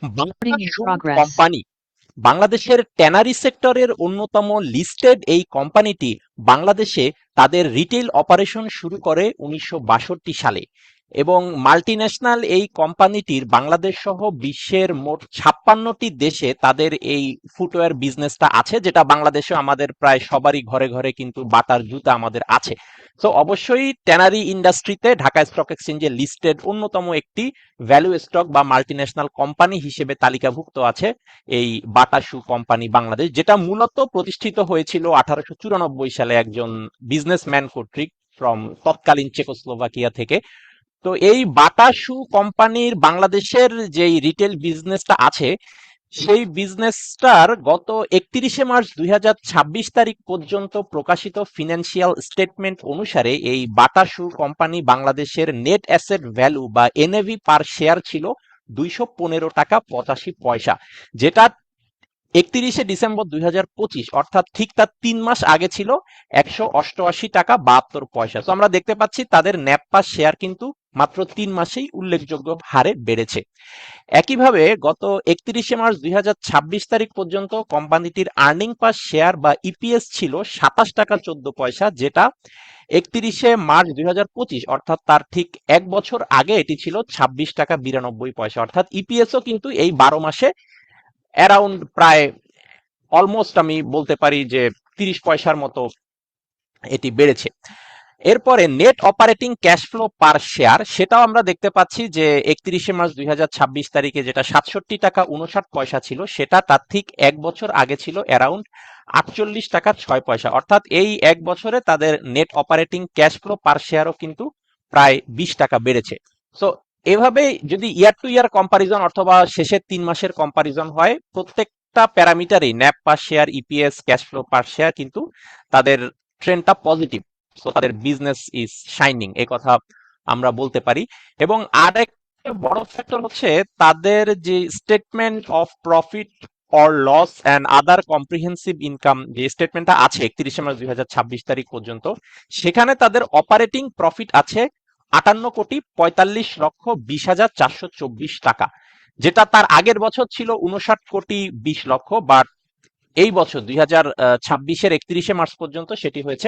Bata Recording in shoe progress. Company বাংলাদেশের tannery সেক্টরের অন্যতম লিস্টেড এই কোম্পানিটি বাংলাদেশে তাদের রিটেল অপারেশন শুরু করে 1962 সালে এবং মাল্টিন্যাশনাল এই কোম্পানিটির বাংলাদেশ সহ বিশ্বের মোট 56টি দেশে তাদের এই ফুটওয়্যার বিজনেসটা আছে, যেটা বাংলাদেশে আমাদের প্রায় সবারই ঘরে ঘরে কিন্তু বাটার জুতা আমাদের আছে। তো অবশ্যই ট্যানারি ইন্ডাস্ট্রিতে ঢাকা স্টক এক্সচেঞ্জে লিস্টেড অন্যতম একটি ভ্যালু স্টক বা মাল্টিন্যাশনাল কোম্পানি হিসেবে তালিকাভুক্ত আছে এই বাটা শু কোম্পানি বাংলাদেশ, যেটা মূলত প্রতিষ্ঠিত হয়েছিল 1894 সালে একজন বিজনেসম্যান কর্তৃক ফ্রম তৎকালীন চেকোস্লোভাকিয়া থেকে। তো এই বাটা শু কোম্পানির বাংলাদেশের যেই রিটেল বিজনেসটা আছে, সেই বিজনেসটার গত 31শে মার্চ 2026 তারিখ পর্যন্ত প্রকাশিত ফিনান্সিয়াল স্টেটমেন্ট অনুসারে এই বাটা শু কোম্পানি বাংলাদেশের নেট অ্যাসেট ভ্যালু বা এনএভি পার শেয়ার ছিল 215 টাকা 85 পয়সা, যেটা 31শে ডিসেম্বর 2025 অর্থাৎ ঠিক তার 3 মাস আগে ছিল 188 টাকা 72 পয়সা। তো আমরা দেখতে পাচ্ছি তাদের ন্যাপ পার শেয়ার কিন্তু মাত্র 3 মাসেই উল্লেখযোগ্য হারে বেড়েছে। একইভাবে গত 31শে মার্চ 2026 তারিখ পর্যন্ত কোম্পানিটির আর্নিং পার শেয়ার বা ইপিএস ছিল 27 টাকা 14 পয়সা, যেটা 31শে মার্চ 2025 অর্থাৎ তার ঠিক 1 বছর আগে এটি ছিল 26 টাকা 92 পয়সা। অর্থাৎ ইপিএসও কিন্তু এই 12 মাসে অ্যারাউন্ড প্রায় অলমোস্ট আমি বলতে পারি যে 30 পয়সার মতো এটি বেড়েছে। এরপরে net operating cash flow per share, সেটাও আমরা দেখতে পাচ্ছি যে 31শে মার্চ 2026 তারিখে যেটা 67 টাকা 59 পয়সা ছিল, সেটা তার ঠিক 1 বছর আগে ছিল অ্যারাউন্ড 48 টাকা 6 পয়সা। অর্থাৎ এই 1 বছরে তাদের নেট অপারেটিং ক্যাশ ফ্লো পার শেয়ারও কিন্তু প্রায় 20 টাকা বেড়েছে। সো এভাবে যদি ইয়ার টু ইয়ার কম্পারিজন অথবা শেষের 3 মাসের কম্পারিজন হয়, প্রত্যেকটা প্যারামিটারই ন্যাপ per share, EPS, cash flow per share কিন্তু তাদের ট্রেন্ডটা পজিটিভ। সো তাদের বিজনেস ইজ শাইনিং, এ কথা আমরা বলতে পারি। এবং আরেকটা বড় ফ্যাক্টর হচ্ছে তাদের যে statement of profit or loss and other comprehensive income যে স্টেটমেন্টটা আছে 31শে মার্চ 2026 তারিখ পর্যন্ত, সেখানে তাদের অপারেটিং প্রফিট আছে 58,42,20,424 টাকা, যেটা তার আগের বছর ছিল 59,20,00,000, বাট এই বছর 2026-এর 31শে মার্চ পর্যন্ত সেটি হয়েছে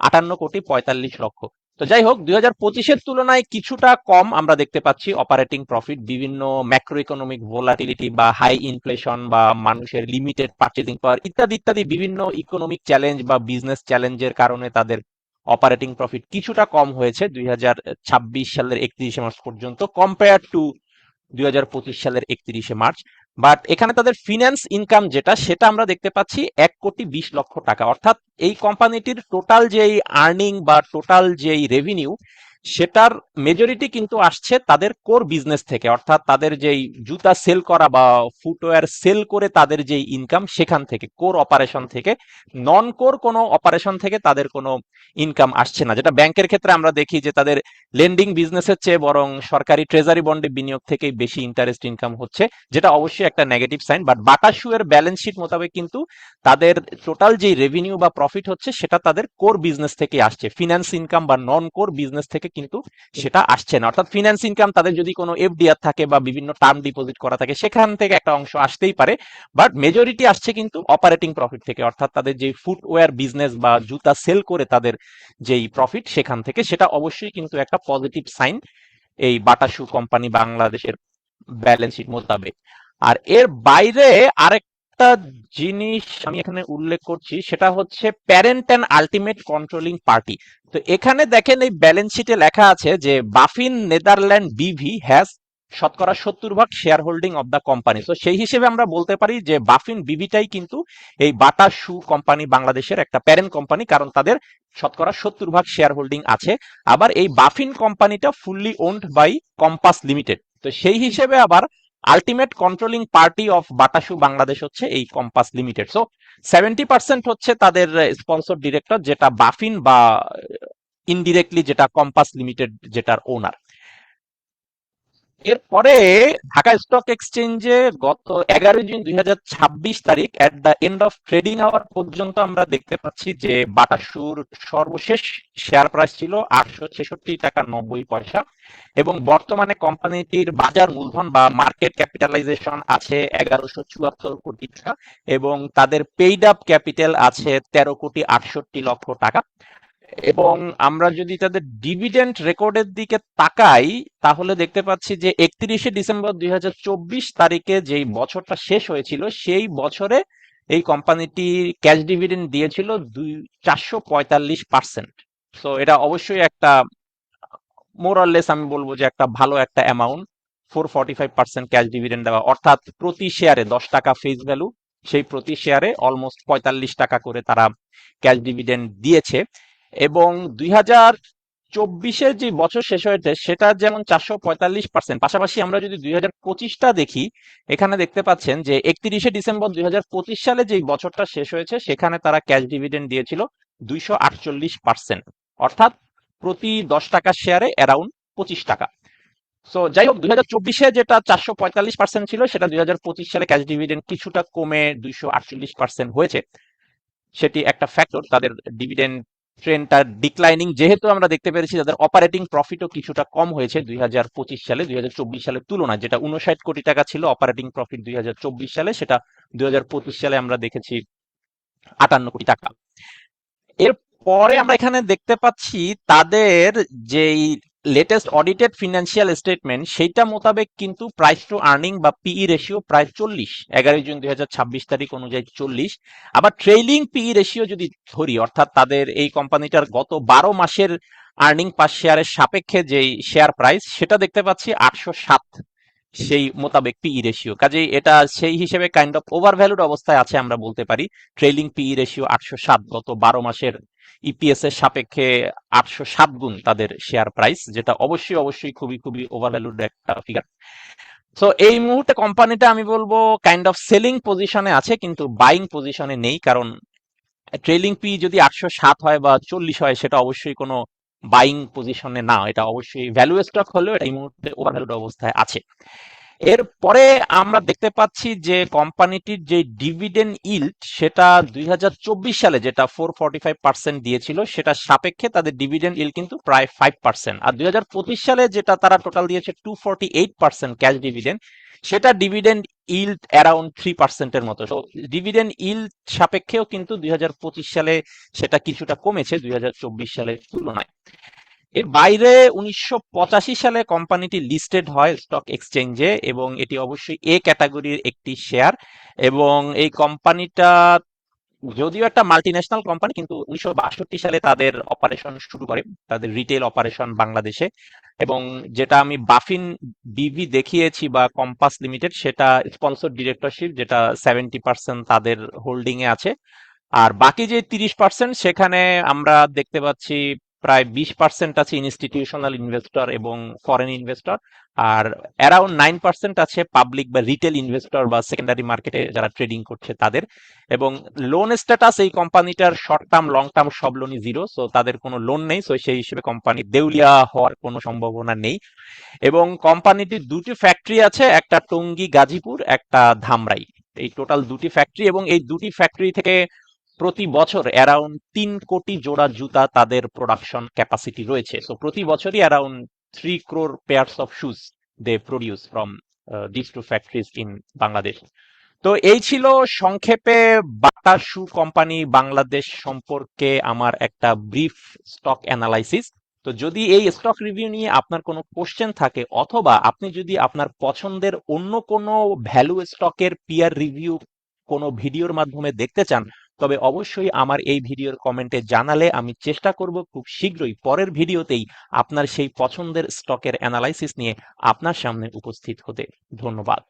58,45,00,000। তো যাই হোক, 2025-এর তুলনায় কিছুটা কম আমরা দেখতে পাচ্ছি অপারেটিং প্রফিট, বিভিন্ন ম্যাক্রো ইকোনমিক ভোলাটিলিটি বা হাই ইনফ্লেশন বা মানুষের লিমিটেড পার্চেসিং পাওয়ার ইত্যাদি ইত্যাদি বিভিন্ন ইকোনমিক চ্যালেঞ্জ বা বিজনেস চ্যালেঞ্জের কারণে তাদের অপারেটিং প্রফিট কিছুটা কম হয়েছে 2026 সালের 31শে মার্চ পর্যন্ত কম্পেয়ার টু 2025 সালের 31শে মার্চ। বাট এখানে তাদের ফিনান্স ইনকাম যেটা, সেটা আমরা দেখতে পাচ্ছি 1,20,00,000 টাকা। অর্থাৎ এই কোম্পানিটির টোটাল যেই আর্নিং বা টোটাল যেই রেভিনিউ, সেটার মেজরিটি কিন্তু আসছে তাদের কোর বিজনেস থেকে, অর্থাৎ তাদের যেই জুতা সেল করা বা ফুটওয়্যার সেল করে তাদের যেই ইনকাম, সেখান থেকে কোর অপারেশন থেকে। নন কোর কোনো অপারেশন থেকে তাদের কোনো ইনকাম আসছে না, যেটা ব্যাংকের ক্ষেত্রে আমরা দেখি যে তাদের লেন্ডিং বিজনেসের চেয়ে বরং সরকারি ট্রেজারি বন্ডে বিনিয়োগ থেকেই বেশি ইন্টারেস্ট ইনকাম হচ্ছে, যেটা অবশ্যই একটা নেগেটিভ সাইন। বাট বাটা শু এর ব্যালেন্স শিট মোতাবেক কিন্তু তাদের টোটাল যে রেভিনিউ বা প্রফিট হচ্ছে, সেটা তাদের কোর বিজনেস থেকে আসছে, ফিনান্স ইনকাম বা নন কোর বিজনেস থেকে কিন্তু সেটা আসছে না। অর্থাৎ ফিনান্স ইনকাম তাদের যদি কোনো এফডিআর থাকে বা বিভিন্ন টার্ম ডিপোজিট করা থাকে, সেখান থেকে একটা অংশ আসতেই পারে, বাট মেজরিটি আসছে কিন্তু অপারেটিং প্রফিট থেকে, অর্থাৎ তাদের যে ফুটওয়্যার বিজনেস বা জুতা সেল করে তাদের যেই প্রফিট সেখান থেকে। সেটা অবশ্যই কিন্তু একটা পজিটিভ সাইন এই বাটা শু কোম্পানি বাংলাদেশের ব্যালেন্স শিট মোতাবেক। আর এর বাইরে আরেকটা জিনিস আমি এখানে উল্লেখ করছি, সেটা হচ্ছে parent and ultimate controlling party. তো এখানে দেখেন এই ব্যালেন্স শিটে লেখা আছে যে বাফিন নেদারল্যান্ড বিভি হ্যাজ শতকরা 70% share holding of the company. তো সেই হিসেবে আমরা বলতে পারি যে বাফিন বিভিটাই কিন্তু এই বাটা শু কোম্পানি বাংলাদেশের একটা প্যারেন্ট কোম্পানি, কারণ তাদের শতকরা 70% শেয়ার হোল্ডিং আছে। আবার এই বাফিন কোম্পানিটা fully owned by Compass limited. তো সেই হিসেবে আবার ultimate controlling party of Bata shoe Bangladesh হচ্ছে এই কম্পাস লিমিটেড। সো 70% হচ্ছে তাদের স্পন্সর ডিরেক্টর, যেটা বাফিন, বা ইনডিরেক্টলি যেটা কম্পাস লিমিটেড যেটার ওনার। এরপরে ঢাকা স্টক এক্সচেঞ্জে গত 11 June 2026 at the end of trading hour পর্যন্ত আমরা দেখতে পাচ্ছি যে বাটাসুর সর্বশেষ শেয়ার প্রাইস ছিল 866 টাকা 90 পয়সা, এবং বর্তমানে কোম্পানিটির বাজার মূলধন বা মার্কেট ক্যাপিটালাইজেশন আছে 1174 কোটি টাকা, এবং তাদের পেইড আপ ক্যাপিটাল আছে 13,68,00,000 টাকা। এবং আমরা যদি তাদের ডিভিডেন্ড রেকর্ডের দিকে তাকাই, তাহলে দেখতে পাচ্ছি যে 31 ডিসেম্বর 2024 যেই বছরটা শেষ হয়েছিল সেই বছরে এই কোম্পানিটি ক্যাশ ডিভিডেন্ড দিয়েছিল 445%। সো এটা অবশ্যই একটা মোরাললেস আমি বলবো যে একটা ভালো একটা অ্যামাউন্ট, 445% ক্যাশ ডিভিডেন্ড দেওয়া, অর্থাৎ প্রতি শেয়ারে 10 টাকা ফেস ভ্যালু, সেই প্রতি শেয়ারে অলমোস্ট 45 টাকা করে তারা ক্যাশ ডিভিডেন্ড দিয়েছে। এবং 2024 যে বছর শেষ হয়েছে সেটা যেমন 445%, পাশাপাশি আমরা যদি 2025টা দেখি, এখানে দেখতে পাচ্ছেন যে 31 ডিসেম্বর 2025 যেই বছরটা শেষ হয়েছে সেখানে তারা ক্যাশ ডিভিডেন্ড দিয়েছিল 248%, অর্থাৎ প্রতি 10 টাকা শেয়ারে অ্যারাউন্ড 25 টাকা। সো যাই হোক, 2024 যেটা 445% ছিল সেটা 2025 ক্যাশ ডিভিডেন্ড কিছুটা কমে 248% হয়েছে। সেটি একটা ফ্যাক্টর, তাদের ডিভিডেন্ড ট্রেন্ডটা ডিক্লাইনিং যেহেতু আমরা দেখতে পেরেছি, তাদের অপারেটিং প্রফিটও কিছুটা কম হয়েছে 2024 সালের তুলনায়, যেটা 59 কোটি টাকা ছিল অপারেটিং প্রফিট 2024 সেটা 2025 আমরা দেখেছি 58 কোটি টাকা। এরপরে আমরা এখানে দেখতে পাচ্ছি তাদের যেই লেটেস্ট অডিটেড ফিনান্সিয়াল স্টেটমেন্ট সেইটা মোতাবেক কিন্তু প্রাইস টু আর্নিং বা পিই রেশিও প্রায় 40, 11 জুন 2026 অনুযায়ী 40। আবার ট্রেইলিং পিই রেশিও যদি ধরি, অর্থাৎ তাদের এই কোম্পানিটার গত 12 মাসের আর্নিং পার শেয়ারের সাপেক্ষে যেই শেয়ার প্রাইস সেটা দেখতে পাচ্ছি 807, সেই মোতাবেক পিই রেশিও, কাজেই এটা সেই হিসেবে কাইন্ড অফ ওভার ভ্যালুড অবস্থায় আছে আমরা বলতে পারি। ট্রেইলিং পিই রেশিও 807, গত 12 মাসের ইপিএস এর সাপেক্ষে 807 গুণ তাদের শেয়ার প্রাইস, যেটা অবশ্যই অবশ্যই খুবই খুবই ওভার ভ্যালুড একটা ফিগার। সো এই মুহূর্তে কোম্পানিটা আমি বলবো কাইন্ড অফ সেলিং পজিশনে আছে, কিন্তু বাইং পজিশনে নেই, কারণ ট্রেইলিং পি যদি 807 হয় বা 40 হয় সেটা অবশ্যই কোনো বাইং পজিশনে না, এটা অবশ্যই ভ্যালু স্টক হলেও এটা এই মুহূর্তে ওভার ভ্যালুড অবস্থায় আছে। এরপরে আমরা দেখতে পাচ্ছি যে কোম্পানিটির যে ডিভিডেন্ড ইল্ড সেটা 2024 যেটা 445% দিয়েছিল সেটা সাপেক্ষে তাদের ডিভিডেন্ড ইল্ড কিন্তু প্রায় 5%, আর 2025 যেটা তারা টোটাল দিয়েছে 248% ক্যাশ ডিভিডেন্ড, সেটা ডিভিডেন্ড ইল্ড অ্যারাউন্ড 3%-এর মতো। তো ডিভিডেন্ড ইল্ড সাপেক্ষেও কিন্তু 2025 সেটা কিছুটা কমেছে 2024 তুলনায়। এর বাইরে 1985 কোম্পানিটি লিস্টেড হয় স্টক এক্সচেঞ্জে, এবং এটি অবশ্যই এ ক্যাটাগরির একটি শেয়ার। এবং এই কোম্পানিটা যদিও একটা মাল্টিন্যাশনাল কোম্পানি, কিন্তু 1962 তাদের অপারেশন শুরু করে, তাদের রিটেল অপারেশন বাংলাদেশে। এবং যেটা আমি বাফিন বিভি দেখিয়েছি বা কম্পাস লিমিটেড, সেটা স্পন্সর ডিরেক্টরশিপ, যেটা 70% তাদের হোল্ডিং এ আছে। আর বাকি যে 30% সেখানে আমরা দেখতে পাচ্ছি প্রায় 20% আছে ইনস্টিটিউশনাল ইনভেস্টর এবং ফরেন ইনভেস্টর, আর অ্যারাউন্ড 9% আছে পাবলিক বা রিটেল ইনভেস্টর বা সেকেন্ডারি মার্কেটে যারা ট্রেডিং করছে তাদের। এবং লোন স্ট্যাটাস এই কোম্পানিটার শর্ট টার্ম লং টার্ম সব লোনই জিরো, সো তাদের কোনো লোন নেই, সো সেই হিসেবে কোম্পানি দেউলিয়া হওয়ার কোনো সম্ভাবনা নেই। এবং কোম্পানিটির দুটি ফ্যাক্টরি আছে, একটা টঙ্গী গাজীপুর, একটা ধামরাই, এই টোটাল দুটি ফ্যাক্টরি, এবং এই দুটি ফ্যাক্টরি থেকে প্রতি বছর অ্যারাউন্ড 3 কোটি জোড়া জুতা তাদের প্রোডাকশন ক্যাপাসিটি রয়েছে। সো প্রতি বছরই around 3 crore pairs of shoes they produce from these two factories in Bangladesh. তো এই ছিল সংক্ষেপে বাটা শু কোম্পানি বাংলাদেশ সম্পর্কে আমার একটা ব্রিফ স্টক অ্যানালাইসিস। তো যদি এই স্টক রিভিউ নিয়ে আপনার কোনো কোশ্চেন থাকে, অথবা আপনি যদি আপনার পছন্দের অন্য কোনো ভ্যালু স্টকের পিয়ার রিভিউ কোনো ভিডিওর মাধ্যমে দেখতে চান, তবে অবশ্যই আমার এই ভিডিওর কমেন্টে জানালে আমি চেষ্টা করব খুব শীঘ্রই পরের ভিডিওতেই আপনার সেই পছন্দের স্টকের অ্যানালাইসিস নিয়ে আপনার সামনে উপস্থিত হতে। ধন্যবাদ।